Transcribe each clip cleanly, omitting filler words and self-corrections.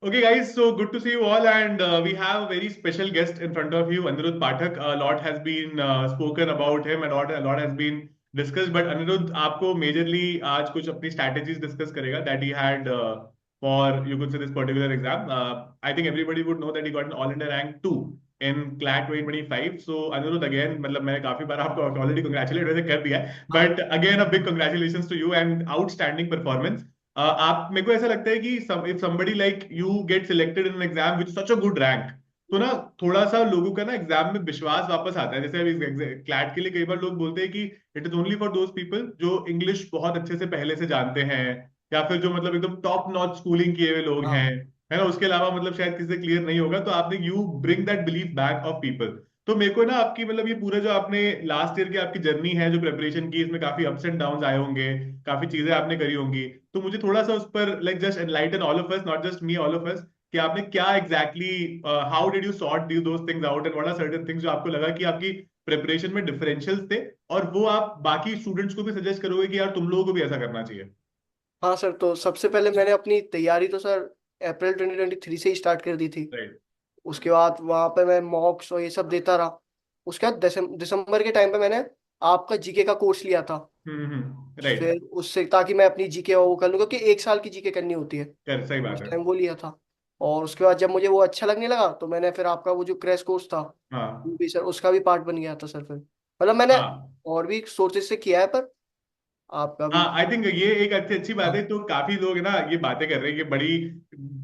Okay, guys, so good to see you all, and we have a very special guest in front of you, Anirudh Pathak. A lot has been spoken about him, and a lot has been discussed. But Anirudh, आपको majorly आज कुछ अपनी strategies discuss करेगा that he had for you could say this particular exam. I think everybody would know that he got an All India rank 2 in CLAT 2025. So Anirudh again, मतलब मैंने काफी बार आपको already congratulate वैसे कर दिया है, हाँ but again a big congratulations to you and outstanding performance. आप मेरे को ऐसा लगता है कि if somebody like you get selected in an exam with such a good rank, तो ना थोड़ा सा लोगों का ना एग्जाम में विश्वास वापस आता है। जैसे अभी क्लैट के लिए कई बार लोग बोलते हैं कि it is only for those people जो इंग्लिश बहुत अच्छे से पहले से जानते हैं, या फिर जो मतलब एकदम टॉप नॉच स्कूलिंग किए हुए लोग हैं, हाँ है ना। उसके अलावा मतलब शायद किसी से क्लियर नहीं होगा, तो आपने you bring that belief back of people. तो मेरे को ना आपकी मतलब ये पूरा जो आपने लास्ट ईयर की आपकी जर्नी है जो प्रिपरेशन की, इसमें काफी अप्स एंड डाउन आए होंगे, काफी चीजें आपने करी होंगी। तो मुझे थोड़ा सा उस पर like just enlighten all of us, not just me, all of us, कि आपने क्या exactly how did you sort those things out, and what are certain things जो आपको लगा कि आपकी प्रिपरेशन में डिफरेंशियल्स थे, और वो आप बाकी स्टूडेंट्स को भी सजेस्ट करोगे कि यार तुम लोगों को भी ऐसा करना चाहिए। हाँ सर, तो सबसे पहले मैंने अपनी तैयारी तो सर अप्रैल 2023 से ही स्टार्ट कर दी थी। राइट। उसके बाद वहाँ पे मैं मॉक्स और ये सब देता रहा। उसके बाद दिसंबर के टाइम पे मैंने आपका जीके का कोर्स लिया था। राइट। फिर उससे ताकि मैं अपनी जीके वो कर लूँ, क्योंकि 1 साल की जीके करनी होती है। कर सही बात उस है। टाइम वो लिया था। और उसके बाद जब मुझे वो अच्छा लगने लगा तो मैंने फिर आपका वो जो क्रैश कोर्स था वो हाँ। भी सर उसका भी पार्ट बन गया था सर। फिर मतलब मैंने हाँ। और भी सोर्सेज से किया है, पर आपका भी। हाँ, आई थिंक ये एक अच्छी अच्छी बात है। हाँ तो काफी लोग ना ये बातें कर रहे हैं कि बड़ी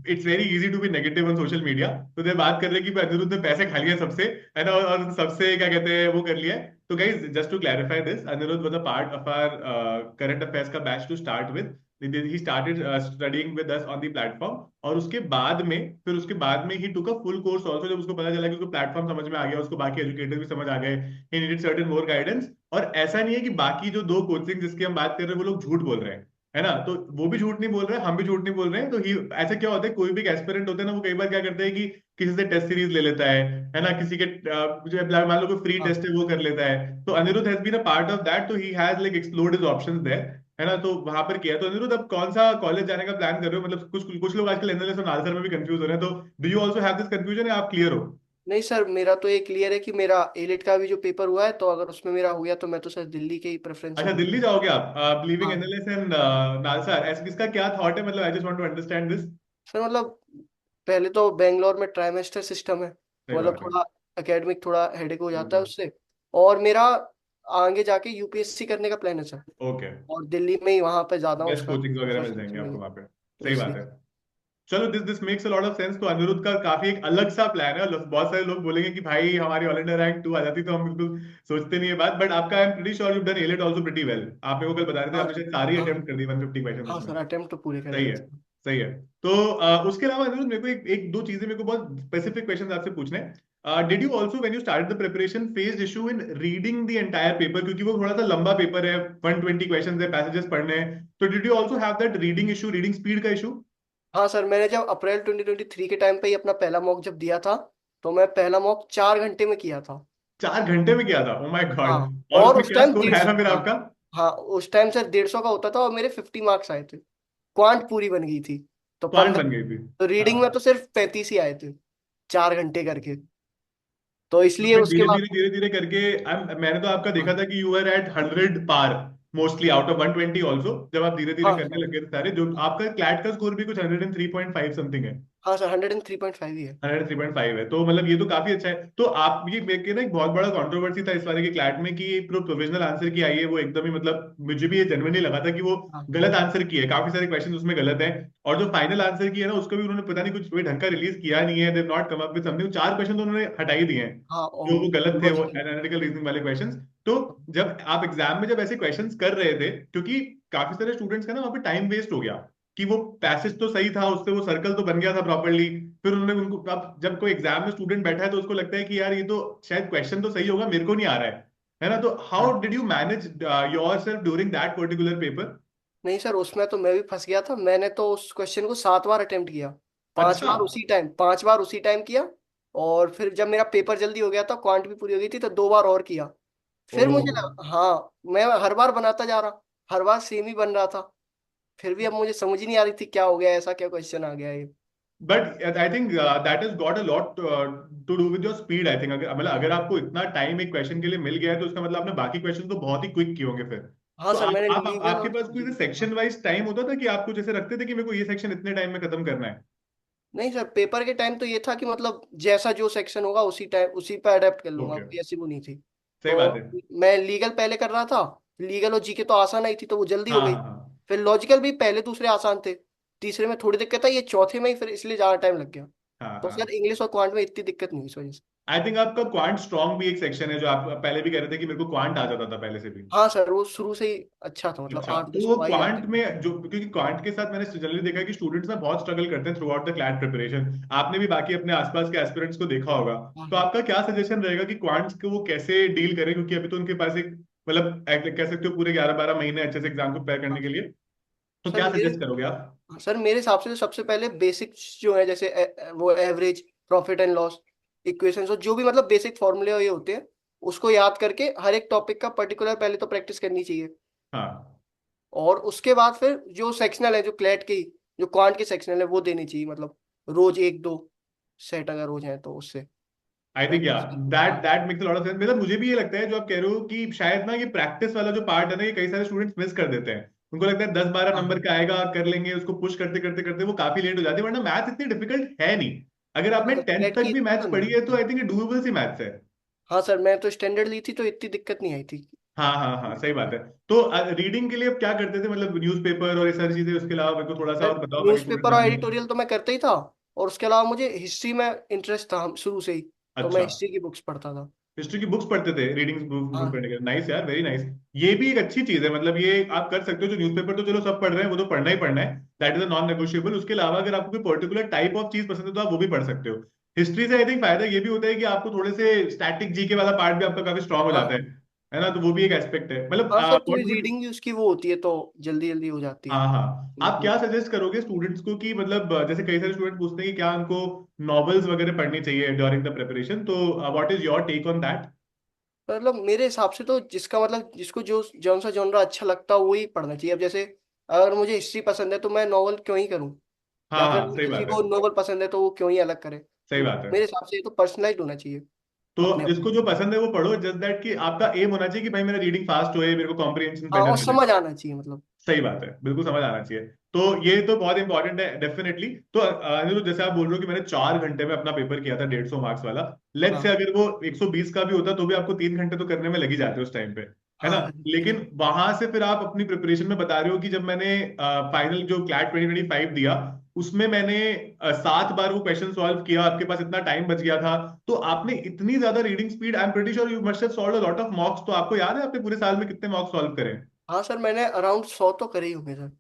it's very easy to be negative on social media. तो ये बात कर रहे हैं कि अनिरुद्ध ने पैसे खा लिए सबसे, है ना, और सबसे क्या कहते हैं वो कर लिया है। तो guys just to clarify this, Aniruddh was a part of our current affairs का batch to start with. He started studying with us on the platform, और उसके बाद में ही took a full course also. जब उसको पता चला कि उसको प्लेटफॉर्म समझ में आ गया, उसको बाकी एजुकेटर्स भी समझ आ गए, he needed certain more guidance. और ऐसा नहीं है कि बाकी जो दो कोचिंग जिसकी हम बात कर रहे हैं वो लोग झूठ बोल रहे हैं, है ना। तो वो भी झूठ नहीं बोल रहे हैं, हम भी झूठ नहीं बोल रहे हैं। तो ही ऐसा क्या होता है, कोई भी एस्पिरेंट होते हैं ना, वो कई बार क्या करते हैं कि किसी से टेस्ट सीरीज ले लेता है ना, किसी के जो मान लो कोई फ्री हाँ टेस्ट है वो कर लेता है। तो Aniruddh has been a part of that, तो he has like explored his options there, है ना। तो वहां पर किया। तो अनिरुद्ध अब कौन सा कॉलेज जाने का प्लान कर रहे हो? मतलब कुछ कुछ लोग आजकल एनएलएस और नालसर में भी कंफ्यूज हो रहे हैं, तो do you also have this confusion, या आप क्लियर हो? नहीं सर, मेरा तो ये क्लियर है कि मेरा एलिट का भी जो पेपर हुआ है, तो अगर उसमें मेरा हो गया तो मैं तो सर दिल्ली के ही प्रेफरेंस से अच्छा, दूंगा। दिल्ली जाओगे आप, लीविंग हाँ एनएलएस एंड नालसार, ऐसे किसका क्या थॉट है? मतलब I just want to understand this. Sir, मतलब पहले तो बेंगलोर में ट्राइमेस्टर सिस्टम है, तो सही मतलब बात है। थोड़ा एकेडमिक थोड़ा हेडेक हो जाता है हम्म। उससे। और मेरा आगे जाके यूपीएससी करने का प्लान है सर। ओके। और दिल्ली में ही वहां पे ज्यादा बेस्ट उसका कोचिंग वगैरह मिल प्रेफरेंस जाएंगे आपको मिलेगी, वहां पे। तो सही बात इसलिए। है। चलो, this this makes a lot of sense. तो अनिरुद्ध का काफी एक अलग सा प्लान है। बहुत सारे लोग बोलेंगे कि भाई हमारी ऑल इंडिया रैंक 2 आ जाती तो हम बिल्कुल सोचते नहीं है बात, बट आपका I am pretty sure you done elite also pretty well. आप मेरे को कल बता रहे थे हाँ आपने शायद सारी हाँ अटेम्प्ट कर दी 150 क्वेश्चन हाँ उसमें। सर, अटेम्प्ट तो पूरे करे सही हैं है। सर। सही है। तो उसके अलावा अनिरुद्ध मेरे को एक दो चीजें, मेरे को बहुत स्पेसिफिक क्वेश्चन आपसे पूछने हैं। Did you also when you started the preparation faced issue in reading the entire paper, क्योंकि वो थोड़ा सा लंबा पेपर है, 120 क्वेश्चन है, पैसेजेस पढ़ने हैं। तो did you also have that reading issue, reading speed का इशू? हाँ सर, मैंने जब अप्रैल 2023 के टाइम पे ही अपना पहला मॉक जब दिया था, तो मैं पहला मॉक 4 घंटे में किया था। 4 घंटे में किया था? Oh my God. हाँ, और और उसमें उस क्या टाइम स्कोर डेढ़ आया सौ था फिर हाँ आपका? हाँ, उस टाइम सर 150 का होता था और मेरे 50 मार्क्स आए थे। क्वांट पूरी बन गई थी, तो पॉइंट 15। बन गई थी। तो हाँ। रीडिंग में तो सिर्फ 35 ही आए थे, 4 घंटे करके। तो तो इसलिए फिर उसके धीरे बाद। धीरे धीरे धीरे करके मैंने तो आपका देखा हाँ था कि यू आर एट 100 पार, मोस्टली आउट ऑफ 120 ऑल्सो, जब आप धीरे धीरे हाँ करने सर। लगे थे सारे। जो हाँ आपका क्लैट का स्कोर भी कुछ 103.5 समथिंग है। हाँ सर, 103.5 ही है। 103.5 है, तो मतलब ये तो काफी अच्छा है। तो आप ये देख के ना एक बहुत बड़ा कंट्रोवर्सी था इस बारे के क्लैट में कि ये प्रोविजनल आंसर की आई है वो एकदम ही, मतलब मुझे भी ये जेन्युइनली लगा था कि वो हाँ गलत आंसर की है, काफी सारे क्वेश्चन उसमें गलत है। और जो फाइनल आंसर की है ना, उसको भी उन्होंने पता नहीं कुछ कोई ढंग का रिलीज किया नहीं है, they not come up with something. 4 question तो उन्होंने हटा ही दिए हैं हाँ, जो वो और गलत थे, वो लॉजिकल। एनालिटिकल रीजनिंग वाले क्वेश्चंस। तो जब आप एग्जाम में जब ऐसे क्वेश्चंस कर रहे थे, क्योंकि काफी सारे स्टूडेंट्स का ना वहाँ पे टाइम वेस्ट हो गया, कि वो पैसेज तो सही था, उससे वो सर्कल तो बन गया था प्रॉपरली, फिर उन्होंने उनको, अब जब कोई एग्जाम में स्टूडेंट बैठा है तो उसको लगता है कि यार ये तो शायद क्वेश्चन तो सही होगा, मेरे को नहीं आ रहा है ना। तो हाउ हाँ, did you manage your self during that particular paper? नहीं सर, उसमें तो मैं भी फंस गया था। मैंने तो उस क्वेश्चन को 7 बार अटेम्प्ट किया। पांच अच्छा। बार उसी टाइम 5 बार उसी टाइम किया। और फिर जब मेरा पेपर जल्दी हो गया था, क्वांट भी पूरी हो गई थी, तो 2 बार और किया। ओ। फिर मुझे लगा, हाँ, मैं हर बार बनाता जा रहा, हर बार सेम ही बन रहा था। फिर भी अब मुझे समझ ही नहीं आ रही थी क्या हो गया, ऐसा क्या क्वेश्चन आ गया ये। But I think that is got a lot to do with your speed. I think अगर मतलब अगर आपको इतना टाइम एक क्वेश्चन के लिए मिल गया है तो उसका मतलब आपने बाकी क्वेश्चन तो बहुत ही क्विक किए होंगे फिर। हाँ तो सर, मैंने लीगल आपके और पास कोई जीके। सेक्शन वाइज टाइम होता था कि आपको जैसे रखते थे कि मेरे को ये सेक्शन इतने टाइम में खत्म करना है? नहीं सर, पेपर के टाइम तो ये था कि मतलब जैसा जो सेक्शन होगा उसी टाइम उसी पे अडेप्ट कर लूंगा, ओके, कोई ऐसी वो नहीं थी। सही बात है। तो मैं लीगल पहले कर रहा था। लीगल और जीके तो आसान आई थी तो वो जल्दी हो हाँ गई। हाँ हाँ फिर लॉजिकल भी पहले दूसरे आसान थे, तीसरे में थोड़ी दिक्कत आई, ये चौथे में ही फिर इसलिए ज्यादा टाइम लग गया। हाँ तो हाँ। सर इंग्लिश और क्वांट में इतनी दिक्कत नहीं हुई इस वजह से। आई थिंक आपका क्वांट स्ट्रॉन्ग भी एक सेक्शन है जो आप पहले भी कह रहे थे कि मेरे को क्वांट आ जाता था पहले से भी। हाँ सर, वो शुरू से ही अच्छा था, मतलब अच्छा, 8-10 तो वो तो आ ही जाते क्वांट थे। में जो, क्योंकि क्वांट के साथ मैंने जनरली देखा है कि स्टूडेंट्स ना बहुत स्ट्रगल करते हैं through out the CLAT preparation. आपने भी बाकी अपने आसपास के एस्पिरेंट्स को देखा होगा। हाँ तो आपका क्या सजेशन रहेगा कि क्वांट्स को वो कैसे डील करें, क्योंकि अभी तो उनके पास एक मतलब कह सकते हो पूरे 11-12 महीने अच्छे से एग्जाम को प्रिपेयर करने हाँ के लिए। तो सर क्या मेरे सजेस्ट करोगे आप? हाँ, सर मेरे हिसाब से तो सबसे पहले बेसिक्स जो है, जैसे वो average, profit and loss, equations और जो भी मतलब बेसिक फॉर्मूले ये होते हैं, उसको याद करके हर एक टॉपिक का पर्टिकुलर पहले तो प्रैक्टिस करनी चाहिए। हाँ, और उसके बाद फिर जो सेक्शनल है, जो क्लैट की जो क्वांट की सेक्शनल है वो देनी चाहिए, मतलब रोज एक दो सेट अगर रोज है तो उससे आई थिंक या प्रैक्टिस करनी। दैट हाँ that makes a lot of sense. मतलब मुझे भी ये लगता है जो आप कह रहे हो कि शायद ना ये प्रैक्टिस वाला जो पार्ट है ना, ये कई सारे स्टूडेंट्स मिस कर देते हैं। उनको लगता है 10-12 नंबर हाँ का आएगा, कर लेंगे, उसको पुश करते करते करते वो काफी लेट हो जाती है। वरना मैथ्स इतनी डिफिकल्ट है नहीं। अगर हाँ आपने सर, 10th क्लैट की तक भी इतना मैथ्स नहीं पढ़ी है तो है। आई थिंक डूएबल सी मैथ्स है। हाँ सर, मैं तो स्टैंडर्ड ली थी तो इतनी दिक्कत नहीं आई थी। हाँ हाँ हाँ, सही बात है। तो रीडिंग के लिए आप क्या करते थे, मतलब न्यूज़पेपर और ये सारी चीजें, उसके अलावा मेरे को थोड़ा सा सर और बताओ ताकि थोड़ा न्यूज़पेपर और जानने को। एडिटोरियल तो मैं करता ही था, और उसके अलावा मुझे हिस्ट्री में इंटरेस्ट था हम शुरू से ही। तो मैं अच्छा, हिस्ट्री की बुक्स पढ़ता था। हिस्ट्री की बुक्स पढ़ते थे रीडिंग बुक हाँ पढ़ने के? नाइस यार, वेरी नाइस। ये भी एक अच्छी चीज है, मतलब ये आप कर सकते हो। जो न्यूज़पेपर तो चलो सब पढ़ रहे हैं, वो तो पढ़ना ही पढ़ना है, that is a non negotiable. उसके अलावा अगर आपको कोई पर्टिकुलर टाइप ऑफ चीज पसंद है तो आप वो भी पढ़ सकते हो। हिस्ट्री से आई थिंक फायदा ये भी होता है कि आपको थोड़े से स्टैटिक जीके वाला पार्ट भी आपका काफी स्ट्रांग हो हाँ जाता हाँ है ना? तो वो भी एक एस्पेक्ट है, मतलब हाँ सर, थोड़ी व्हाट वुड। रीडिंग भी उसकी वो होती है तो जल्दी जल्दी हो जाती है। हाँ हाँ, आप क्या सजेस्ट करोगे स्टूडेंट्स को कि मतलब जैसे कई सारे स्टूडेंट पूछते हैं कि क्या उनको नॉवेल्स वगैरह पढ़नी चाहिए ड्यूरिंग द प्रिपरेशन, तो what is your take on that? मतलब मेरे हिसाब से तो जिसका मतलब जिसको जो जौन सा जॉनरा अच्छा लगता है वही पढ़ना चाहिए। अब जैसे अगर मुझे हिस्ट्री पसंद है तो मैं नॉवल क्यों ही करूँ, या फिर हाँ, सही किसी बात है, को नॉवल पसंद है तो वो क्यों ही अलग करे। सही तो बात है। मेरे हिसाब से ये तो पर्सनलाइज्ड होना चाहिए तो अपने अपने। जिसको जो पसंद है वो पढ़ो, जस्ट दैट कि आपका एम होना चाहिए कि भाई मेरा रीडिंग फास्ट होए, मेरे को कॉम्प्रिहेंशन हाँ, बेटर और मिले। समझ आना चाहिए मतलब। सही बात है, बिल्कुल समझ आना चाहिए। तो ये तो बहुत इंपॉर्टेंट है डेफिनेटली। तो अनिरुद्ध, जैसे आप बोल रहे हो कि मैंने 4 घंटे में अपना पेपर किया था 150 मार्क्स वाला। लेट्स से हाँ अगर वो 120 का भी होता तो भी आपको 3 घंटे तो करने में लग ही जाते उस टाइम पे, है ना? हाँ लेकिन वहां से फिर आप अपनी प्रिपरेशन में बता रहे हो कि जब मैंने फाइनल जो क्लैट 2025 दिया, उसमें मैंने 7 बार वो क्वेश्चन सॉल्व किया, आपके पास इतना टाइम बच गया था। तो आपने इतनी ज्यादा reading speed, I am pretty sure you must have solved a lot of मॉक्स। तो आपको याद है आपने पूरे साल में कितने मॉक्स सॉल्व करे? हाँ सर, मैंने अराउंड 100 तो करे ही होंगे सर।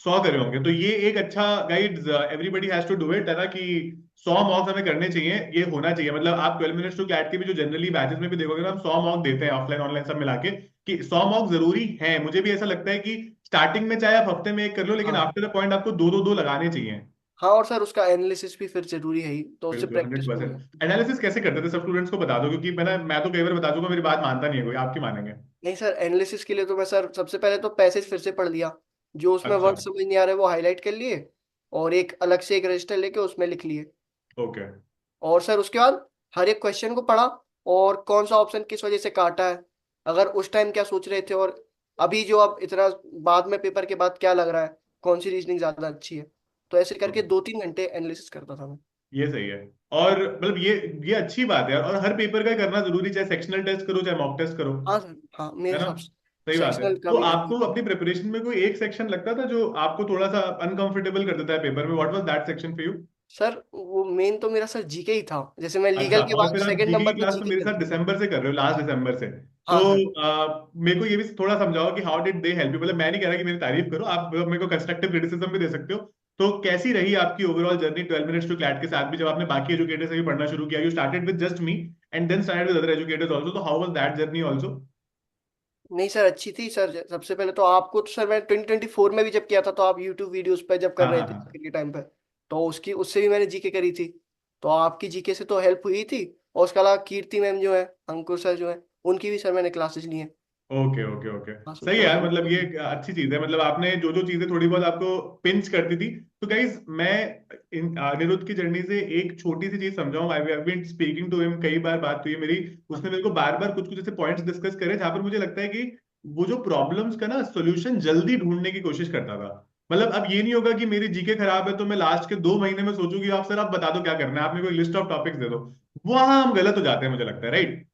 100 करे होंगे। तो ये एक अच्छा guide, everybody has to do it, है ना? कि 100 मॉक्स हमें करने चाहिए, ये होना चाहिए। मतलब आप 12 मिनट्स टू क्लैट के भी जो जनरली बैचेस में भी देखोगे ना, हम 100 मॉक देते हैं ऑफलाइन ऑनलाइन सब मिला के, कि 100 मॉक जरूरी है। मुझे भी ऐसा लगता है कि स्टार्टिंग में चाहे आप हफ्ते में एक कर लो, लेकिन हाँ आफ्टर द पॉइंट आपको दो दो दो लगाने चाहिए। हाँ, और सर उसका एनालिसिस भी फिर जरूरी है ही, तो उससे बिल्कुल, हंड्रेड प्रैक्टिस भी हो जाती परसेंट है। एनालिसिस कैसे करते थे सब स्टूडेंट्स को बता दो, क्योंकि मैं तो कई बार बता दूंगा, मेरी बात मानता नहीं है कोई, आपकी मानेंगे? नहीं सर, एनालिसिस के लिए तो मैं सर सबसे पहले तो पैसेज फिर से पढ़ लिया, जो उसमें अच्छा, वर्ड समझ नहीं आ रहे वो हाईलाइट कर लिए, और एक अलग से एक रजिस्टर लेके उसमें लिख लिए। ओके। और सर उसके बाद हर एक क्वेश्चन को पढ़ा, और कौन सा ऑप्शन किस वजह से काटा है, अगर उस टाइम क्या सोच रहे थे, और अभी जो अब इतना बाद में पेपर के बाद क्या लग रहा है, कौन सी रीजनिंग ज्यादा अच्छी है। तो ऐसे करके 2-3 घंटे एनालिसिस करता था मैं। ये सही है। और मतलब ये अच्छी बात है, और हर पेपर का करना जरूरी, चाहे सेक्शनल टेस्ट करो चाहे मॉक टेस्ट करो, हाँ सर, हाँ मेरे है ना? हिसाब से सही बात है। सेक्शनल का तो भी करना। आपको अपनी प्रिपरेशन में कोई एक सेक्शन लगता था जो आपको थोड़ा सा अनकंफर्टेबल कर देता है पेपर में? What was that section for you? Sir वो मेन तो मेरा सर जीके ही था, जैसे मैं अच्छा, लीगल के और बाद फिर आप सेकंड जीके की नंबर पे क्लास तो जीके मेरे कर साथ दिया। दिसंबर से कर रहे हो, लास्ट दिसंबर से। तो हाँ सर। मेरे को ये भी थोड़ा समझाओ कि how did they help you. मतलब मैं नहीं कह रहा कि मेरी तारीफ करो, आप मेरे को कंस्ट्रक्टिव क्रिटिसिज्म भी दे सकते हो। तो कैसी रही आपकी overall journey 12 minutes to CLAT के साथ भी, जब आपने बाकी एजुकेटर्स से भी पढ़ना शुरू किया? You started with just me and then started with other educators also, तो how was that journey also? नहीं सर, अच्छी थी सर। सबसे पहले तो आपको तो सर मैंने 2024 में भी जब किया था, तो आप यूट्यूब वीडियोस पे जब कर हाँ रहे हाँ थे हाँ। के टाइम पे, तो उसकी उससे भी मैंने जीके करी थी। तो आपकी जीके से तो हेल्प हुई थी, और उसके अलावा कीर्ति मैम जो है, अंकुर सर जो है, उनकी भी सर मैंने क्लासेस ली हैं। Okay okay okay. हाँ सर, सही है तो यार, हम मतलब ये एक अच्छी चीज है, मतलब आपने जो जो चीजें थोड़ी बहुत आपको पिंच करती थी। तो गाइज मैं अनिरुद्ध की जर्नी से एक छोटी सी चीज समझाऊं, I have been speaking to him, कई बार बात हुई है मेरी। हाँ उसने मेरे को बार बार कुछ कुछ ऐसे पॉइंट्स डिस्कस करे जहां पर मुझे लगता है कि वो जो प्रॉब्लम्स का ना सोल्यूशन जल्दी ढूंढने की कोशिश करता था। मतलब अब ये नहीं होगा कि मेरी जीके खराब है तो मैं लास्ट के 2 महीने में सोचूंगी आप सर आप बता दो क्या करना है, आप मेरे को लिस्ट ऑफ टॉपिक्स दे दो। वहां हम गलत हो जाते हैं मुझे लगता है, राइट?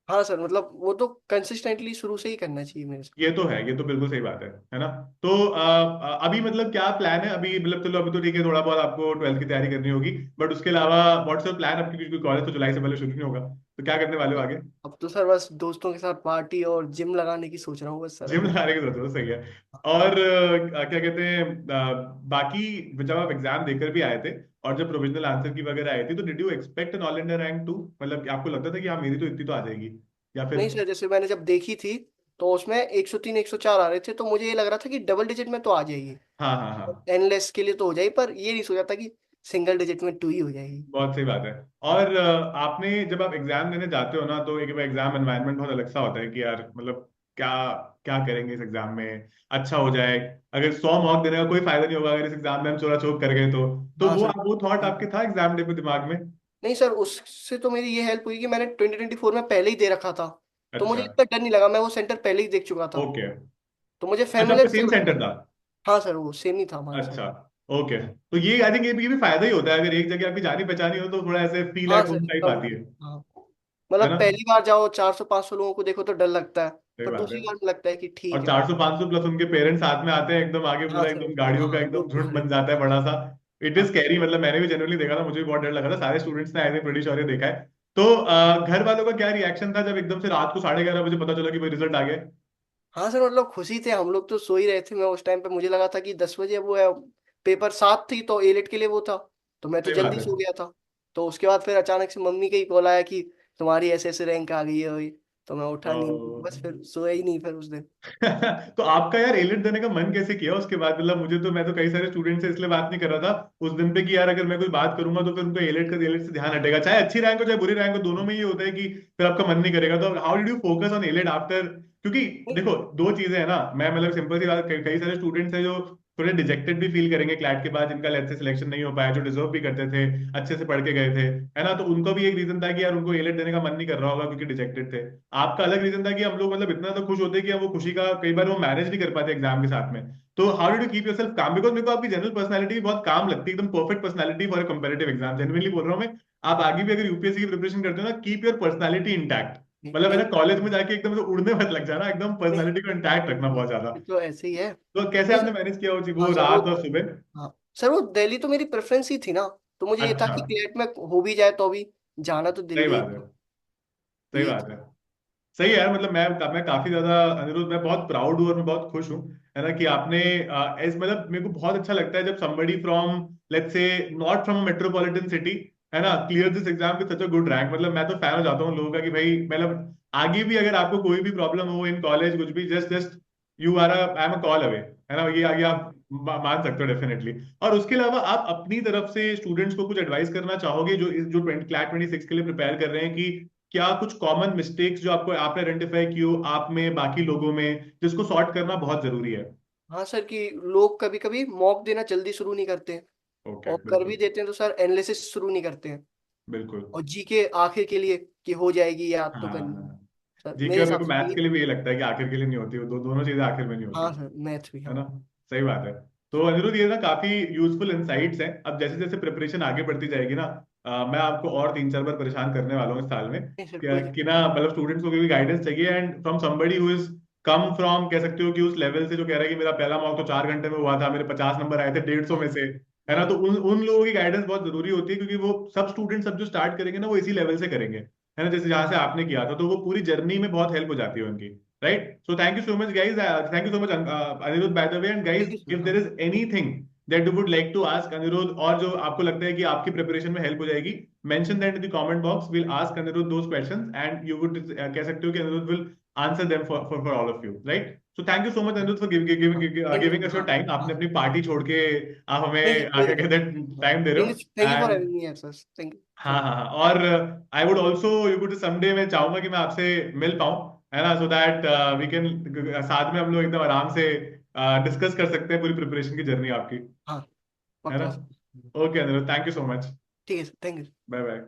हाँ सर, मतलब वो तो कंसिस्टेंटली शुरू से ही करना चाहिए मेरे से। ये तो है, ये तो बिल्कुल सही बात है ना? तो अभी मतलब क्या प्लान है अभी, मतलब चलो अभी तो ठीक है, थोड़ा बहुत आपको 12th की तैयारी करनी होगी, बट उसके अलावा व्हाट्स योर प्लान आपकी, क्योंकि कॉलेज तो जुलाई से पहले शुरू नहीं होगा, तो क्या करने वाले हो आगे? अब तो सर बस दोस्तों के साथ पार्टी और जिम लगाने की सोच रहा हूँ बस सर जिम अभी। लगाने की जरूरत है, सही है। और क्या कहते हैं, बाकी जब आप एग्जाम देकर भी आए थे और जब प्रोविजनल आंसर की वगैरह आई थी, तो did you expect an all India rank to? मतलब आपको लगता था कि हाँ मेरी तो इतनी तो आ जाएगी, या फिर? नहीं सर, जैसे मैंने जब देखी थी तो उसमें 103 104 आ रहे थे, तो मुझे ये लग रहा था कि डबल डिजिट में तो आ जाएगी। हाँ हाँ हाँ। एनलेस के लिए तो हो जाएगी, पर ये नहीं सोचा था कि सिंगल डिजिट में 2 ही हो जाएगी। बहुत सही बात है। और आपने जब आप एग्जाम देने जाते हो ना, तो एक एग्जाम एनवायरनमेंट बहुत अलग सा होता है कि यार मतलब क्या क्या करेंगे इस एग्जाम में, अच्छा हो जाए। अगर 100 मॉक देने का कोई फायदा नहीं होगा अगर इस एग्जाम में हम चोरा चोक कर गए तो हाँ सर। वो थॉट आपके था एग्जाम डे पे दिमाग में? नहीं सर, उससे तो मेरी ये हेल्प हुई कि मैंने 2024 में पहले ही दे रखा था, तो मुझे अच्छा। इतना डर नहीं लगा, मैं वो सेंटर पहले ही देख चुका था, ओके। तो मुझे अच्छा, फेमिलियर आपका से सेम लगा। सेंटर था? हाँ सर, वो सेम ही था हमारे साथ। अच्छा। ओके। तो ये आई थिंक ये भी फायदा ही होता है, अगर एक जगह आपकी जानी पहचानी हो तो थोड़ा ऐसे फील हाँ एट होम सर, टाइप तब आती है हाँ, है मतलब ना? पहली बार जाओ 400 500 लोगों को देखो तो डर लगता है, सही पर बात है। दूसरी बार में लगता है कि ठीक और है भाई। 400 500 प्लस उनके पेरेंट्स साथ में आते हैं एकदम आगे, हाँ पूरा सर, एकदम गाड़ियों का हाँ एकदम ग्रुप झुंड वाले। बन जाता है बड़ा सा। इट इज हाँ कैरी, मतलब मैंने भी जनरली देखा था, मुझे भी बहुत डर लगा था, सारे स्टूडेंट्स ने आई थिंक प्रीटी श्योर ये देखा है। तो घर वालों का क्या रिएक्शन था जब एकदम से रात को 11:30 बजे पता चला कि भाई रिजल्ट आ गया? हाँ सर, मतलब खुशी थे हम लोग, तो सो ही रहे थे। मैं उस टाइम पे मुझे लगा था कि 10 बजे वो है, पेपर 7 थी तो एलेट के लिए वो था, तो मैं तो सही बात जल्दी है। सो गया था। तो उसके बाद फिर अचानक से मम्मी का ही कॉल आया कि तुम्हारी ऐसे ऐसे रैंक आ गई है भाई। तो मैं उठा नहीं, बस तो फिर सोया ही नहीं फिर उस दिन। तो आपका यार एलिट देने का मन कैसे किया उसके बाद? मतलब मुझे तो, मैं तो कई सारे स्टूडेंट से इसलिए बात नहीं कर रहा था उस दिन पे कि यार अगर मैं कोई बात करूंगा तो फिर उनको एलिट से ध्यान हटेगा, चाहे अच्छी रैंक हो चाहे बुरी रैंक हो, दोनों में ये होता है कि फिर आपका मन नहीं करेगा। तो how did you focus on elite after? क्योंकि नहीं देखो दो चीजें है ना, मैं मतलब सिंपल सी बात, कई सारे स्टूडेंट्स हैं जो थोड़े डिजेक्टेड भी फील करेंगे क्लैट के बाद, जिनका लेट से सिलेक्शन नहीं हो पाया, जो डिजर्व भी करते थे, अच्छे से पढ़ के गए थे, है ना? तो उनको भी एक रीजन था कि यार उनको एलिट देने का मन नहीं कर रहा होगा क्योंकि डिजेक्टेड थे। आपका अलग रीजन था कि हम लोग मतलब इतना तो खुश होते कि हम वो खुशी का कई बार वो मैनेज नहीं कर पाते एग्जाम के साथ में। तो how did you keep yourself काम? बिकॉज मेरे को आपकी जनरल पर्सनालिटी भी बहुत काम लगती है, एकदम perfect personality for a comparative exam, genuinely बोल रहा हूँ मैं। आप आगे भी अगर यूपीएससी की प्रिपरेशन करते हो ना, कीप योर पर्सनालिटी इंटैक्ट। नहीं मतलब है ना, नहीं कॉलेज में जाके एकदम से उड़ने मत लग जाना, एकदम नहीं, पर्सनालिटी को इंटैक्ट रखना बहुत ज्यादा। ये तो ऐसे ही है। तो कैसे नहीं आपने सर। मैनेज किया वो हाँ सर, वो रात और सुबह? हाँ सर, वो दिल्ली तो मेरी प्रेफरेंस ही थी ना, तो मुझे ये था अच्छा। कि क्लेट में हो भी जाए तो भी जाना तो सही दिल्ली ही बात है। था। तो सही यही बात था। है। सही है यार, मतलब मैं काफी ज्यादा, अनिरुद्ध मैं बहुत प्राउड हूँ और मैं बहुत खुश हूँ, है ना, कि आपने इस मतलब मेरे को बहुत अच्छा लगता है जब somebody from let's say not from a metropolitan city, है ना, clear this exam with such a good rank. मतलब मैं तो फैन हो जाता हूँ लोगों का कि भाई मतलब आगे भी अगर आपको कोई भी प्रॉब्लम हो इन कॉलेज कुछ भी, just just you are I am a call away, है ना, ये आगे हाँ आप मान सकते हो डेफिनेटली। और उसके अलावा आप अपनी तरफ से स्टूडेंट्स को कुछ एडवाइस करना चाहोगे जो जो क्लैट 26 के लिए प्रिपेयर कर रहे हैं, कि क्या कुछ कॉमन मिस्टेक्स जो आपको आपने आइडेंटिफाई की हो आप में बाकी लोगों में, जिसको सॉर्ट करना बहुत जरूरी है? हाँ सर, कि लोग कभी कभी मॉक देना जल्दी शुरू नहीं करते हैं, ओके, और कर भी बिल्कुल। देते हैं तो सर एनालिसिस शुरू नहीं करते हैं, बिल्कुल। और जी के आखिर के लिए कि हो जाएगी याद तो करनी है। हाँ। सर जीके मेरे और मेरे हिसाब को से मैथ्स ये। के लिए भी ये लगता है कि आखिर के लिए नहीं होती, वो दोनों चीजें आखिर में नहीं होती, हाँ सर, मैथ भी है हाँ। ना? सही बात है। तो अनिरुद्ध ये ना काफी यूजफुल इंसाइट्स हैं। अब जैसे जैसे प्रिपरेशन आगे बढ़ती जाएगी ना, मैं आपको और 3 4 बार परेशान करने वाला हूँ इस साल में, नहीं सर, कोई कि दिक्कत ना नहीं। मतलब स्टूडेंट्स को भी गाइडेंस चाहिए, and from somebody who is come from, कह सकते हो कि उस लेवल से जो कह रहा है कि मेरा पहला मॉक तो 4 घंटे में हुआ था, मेरे 50 नंबर आए थे 150 हाँ में से, है ना? हाँ तो उन उन लोगों की गाइडेंस बहुत जरूरी होती है, क्योंकि वो सब स्टूडेंट्स अब जो स्टार्ट करेंगे ना वो इसी लेवल से करेंगे, है ना, जैसे जहां से हाँ। आपने किया था, तो वो पूरी जर्नी में बहुत हेल्प हो जाती है उनकी। Right? So thank you so much, guys. Thank you so much, Anirudh, by the way. And guys, ठीक है सर, if हाँ। there is anything that you would like to ask Anirudh, और जो आपको लगता है कि आपकी प्रिपरेशन में हेल्प हो जाएगी, mention that in the comment box. We'll ask Anirudh those questions, and you would कह सकते हो कि Anirudh will answer them for all of you, right? So thank you so much, Anirudh, for हाँ thank you giving sir, us हाँ your time. हाँ। आपने अपनी party छोड़ के आप हमें नहीं सर, कोई क्या दिक्कत कहते नहीं। हैं हाँ टाइम दे रहे हो, thank you for and having me sir, thank you हाँ सर। हाँ हाँ। और I would also, you could someday, मैं चाहूंगा कि मैं आपसे मिल पाऊँ, है ना, सो दैट वी कैन साथ में हम लोग एकदम आराम से डिस्कस कर सकते हैं पूरी प्रिपरेशन की जर्नी आपकी। हाँ है ना। पक्का। Okay Anirudh, thank you so much. ठीक है, थैंक यू। Bye bye.